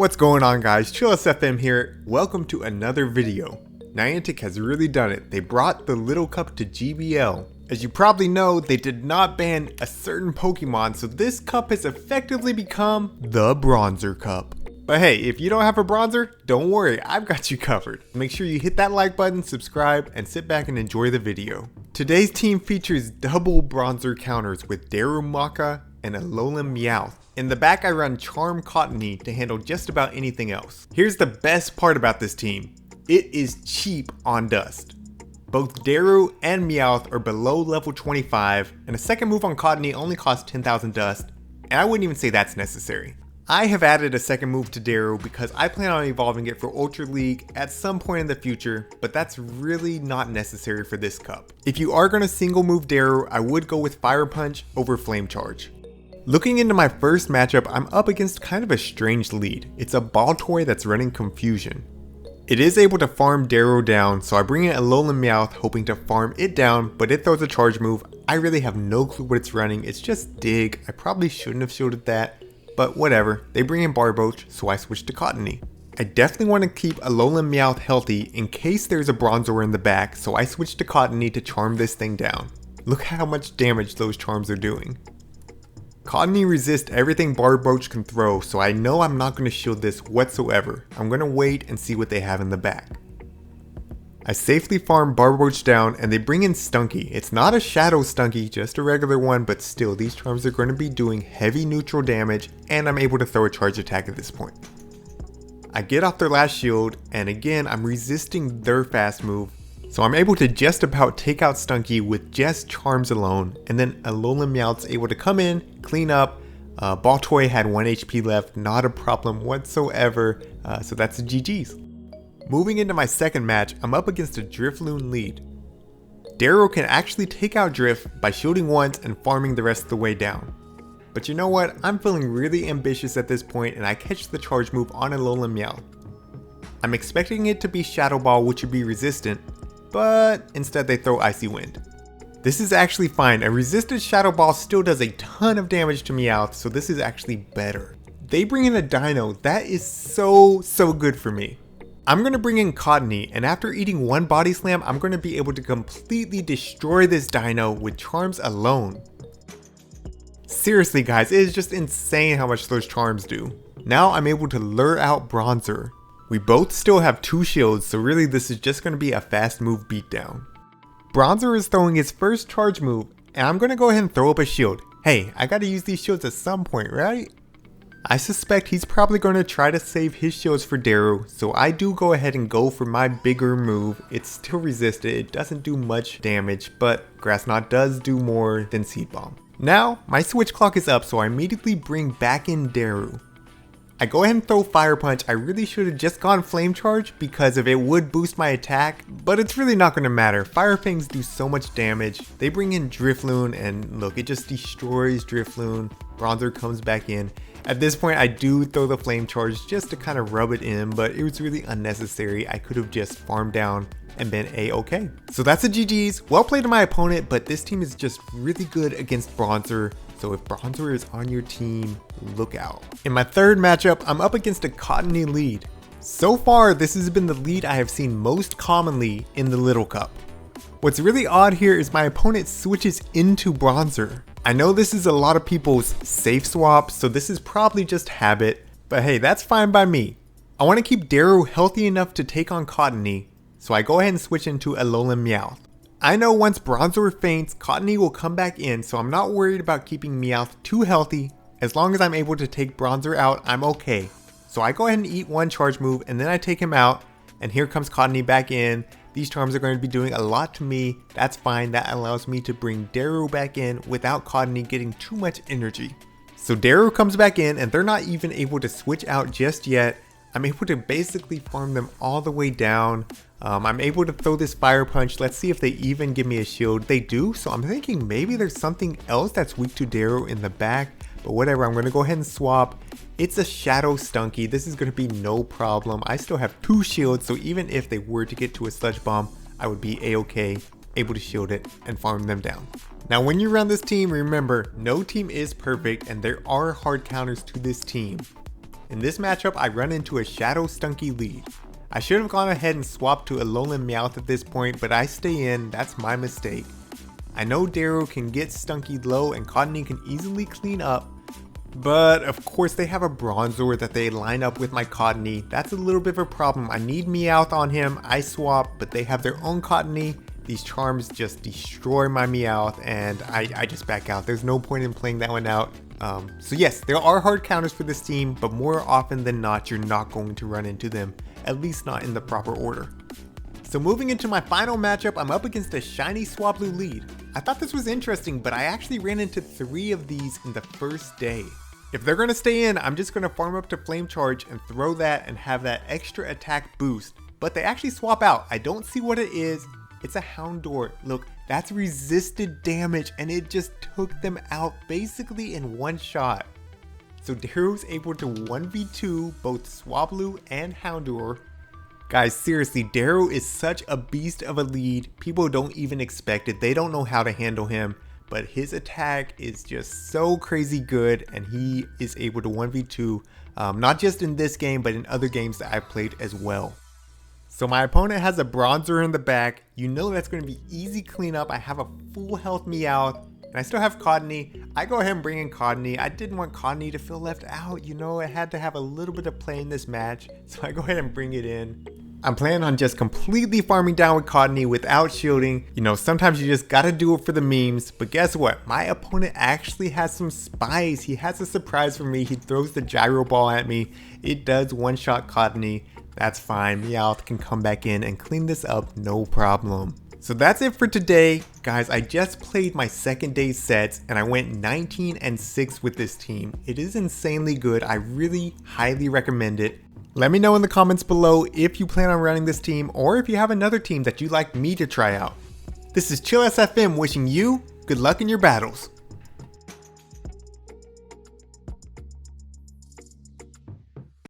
What's going on, guys? ChillisFM here. Welcome to another video. Niantic has really done it. They brought the Little Cup to GBL. As you probably know, they did not ban a certain Pokemon, so this cup has effectively become the Bronzor Cup. But hey, if you don't have a Bronzor, don't worry, I've got you covered. Make sure you hit that like button, subscribe, and sit back and enjoy the video. Today's team features double Bronzor counters with Darumaka and Alolan Meowth. In the back, I run Charm Cottony to handle just about anything else. Here's the best part about this team. It is cheap on dust. Both Daru and Meowth are below level 25, and a second move on Cottony only costs 10,000 dust, and I wouldn't even say that's necessary. I have added a second move to Daru because I plan on evolving it for Ultra League at some point in the future, but that's really not necessary for this cup. If you are going to single move Daru, I would go with Fire Punch over Flame Charge. Looking into my first matchup, I'm up against kind of a strange lead. It's a Baltoy that's running Confusion. It is able to farm Daru down, so I bring in Alolan Meowth hoping to farm it down, but it throws a charge move. I really have no clue what it's running. It's just Dig. I probably shouldn't have shielded that, but whatever. They bring in Barboach, so I switch to Cottony. I definitely want to keep Alolan Meowth healthy in case there's a Bronzor in the back, so I switch to Cottony to charm this thing down. Look how much damage those charms are doing. Cottony resists everything Barboach can throw, so I know I'm not going to shield this whatsoever. I'm going to wait and see what they have in the back. I safely farm Barboach down and they bring in Stunky. It's not a Shadow Stunky, just a regular one, but still these charms are going to be doing heavy neutral damage and I'm able to throw a charge attack at this point. I get off their last shield and again I'm resisting their fast move. So I'm able to just about take out Stunky with just charms alone, and then Alolan Meowth's able to come in, clean up. Baltoy had 1 HP left, not a problem whatsoever, so that's a GG's. Moving into my second match, I'm up against a Drifloon lead. Daru can actually take out Drift by shielding once and farming the rest of the way down. But you know what, I'm feeling really ambitious at this point and I catch the charge move on Alolan Meowth. I'm expecting it to be Shadow Ball, which would be resistant, but instead they throw Icy Wind. This is actually fine. A resisted Shadow Ball still does a ton of damage to Meowth, so this is actually better. They bring in a Dino. That is so good for me. I'm going to bring in Cottony, and after eating one Body Slam, I'm going to be able to completely destroy this Dino with charms alone. Seriously guys, it is just insane how much those charms do. Now I'm able to lure out Bronzor. We both still have 2 shields, so really this is just going to be a fast move beatdown. Bronzor is throwing his first charge move, and I'm going to go ahead and throw up a shield. Hey, I got to use these shields at some point, right? I suspect he's probably going to try to save his shields for Daru, so I do go ahead and go for my bigger move. It's still resisted, it doesn't do much damage, but Grass Knot does do more than Seed Bomb. Now, my switch clock is up, so I immediately bring back in Daru. I go ahead and throw Fire Punch. I really should have just gone Flame Charge because if it would boost my attack, but it's really not going to matter. Fire Fangs do so much damage. They bring in Drifloon and look, it just destroys Drifloon. Bronzor comes back in. At this point, I do throw the Flame Charge just to kind of rub it in, but it was really unnecessary. I could have just farmed down and been a-okay. So that's a GG's. Well played to my opponent, but this team is just really good against Bronzor. So if Bronzor is on your team, look out. In my third matchup, I'm up against a Cottony lead. So far, this has been the lead I have seen most commonly in the Little Cup. What's really odd here is my opponent switches into Bronzor. I know this is a lot of people's safe swap, so this is probably just habit, but hey, that's fine by me. I want to keep Daru healthy enough to take on Cottony, so I go ahead and switch into Alolan Meowth. I know once Bronzor faints, Cottony will come back in, so I'm not worried about keeping Meowth too healthy. As long as I'm able to take Bronzor out, I'm okay. So I go ahead and eat one charge move, and then I take him out, and here comes Cottony back in. These charms are going to be doing a lot to me. That's fine, that allows me to bring Daru back in without Cottony getting too much energy. So Daru comes back in, and they're not even able to switch out just yet. I'm able to basically farm them all the way down. I'm able to throw this Fire Punch. Let's see if they even give me a shield. They do, so I'm thinking maybe there's something else that's weak to Daru in the back. But whatever, I'm going to go ahead and swap. It's a Shadow Stunky. This is going to be no problem. I still have 2 shields, so even if they were to get to a Sludge Bomb, I would be a-okay, able to shield it and farm them down. Now when you run this team, remember, no team is perfect and there are hard counters to this team. In this matchup, I run into a Shadow Stunky lead. I should have gone ahead and swapped to Alolan Meowth at this point, but I stay in, that's my mistake. I know Darrow can get Stunky low and Cottonee can easily clean up, but of course they have a Bronzor that they line up with my Cottonee. That's a little bit of a problem. I need Meowth on him, I swap, but they have their own Cottonee. These charms just destroy my Meowth and I just back out. There's no point in playing that one out. So yes, there are hard counters for this team, but more often than not, you're not going to run into them, at least not in the proper order. So moving into my final matchup, I'm up against a shiny Swablu lead. I thought this was interesting, but I actually ran into 3 of these in the first day. If they're going to stay in, I'm just going to farm up to Flame Charge and throw that and have that extra attack boost. But they actually swap out. I don't see what it is. It's a Houndour. Look, that's resisted damage and it just took them out basically in one shot. So Darrow's able to 1v2 both Swablu and Houndour. Guys, seriously, Darrow is such a beast of a lead. People don't even expect it. They don't know how to handle him. But his attack is just so crazy good and he is able to 1v2, not just in this game, but in other games that I've played as well. So my opponent has a Bronzor in the back. You know that's going to be easy cleanup. I have a full health Meowth and I still have Cottonee. I go ahead and bring in Cottonee. I didn't want Cottonee to feel left out. You know, it had to have a little bit of play in this match. So I go ahead and bring it in. I'm planning on just completely farming down with Cottonee without shielding. You know, sometimes you just gotta do it for the memes. But guess what? My opponent actually has some spice. He has a surprise for me. He throws the gyro ball at me. It does one-shot Cottonee. That's fine. Meowth can come back in and clean this up, no problem. So that's it for today. Guys, I just played my second day sets and I went 19 and 6 with this team. It is insanely good. I really highly recommend it. Let me know in the comments below if you plan on running this team or if you have another team that you'd like me to try out. This is ChillisFM wishing you good luck in your battles.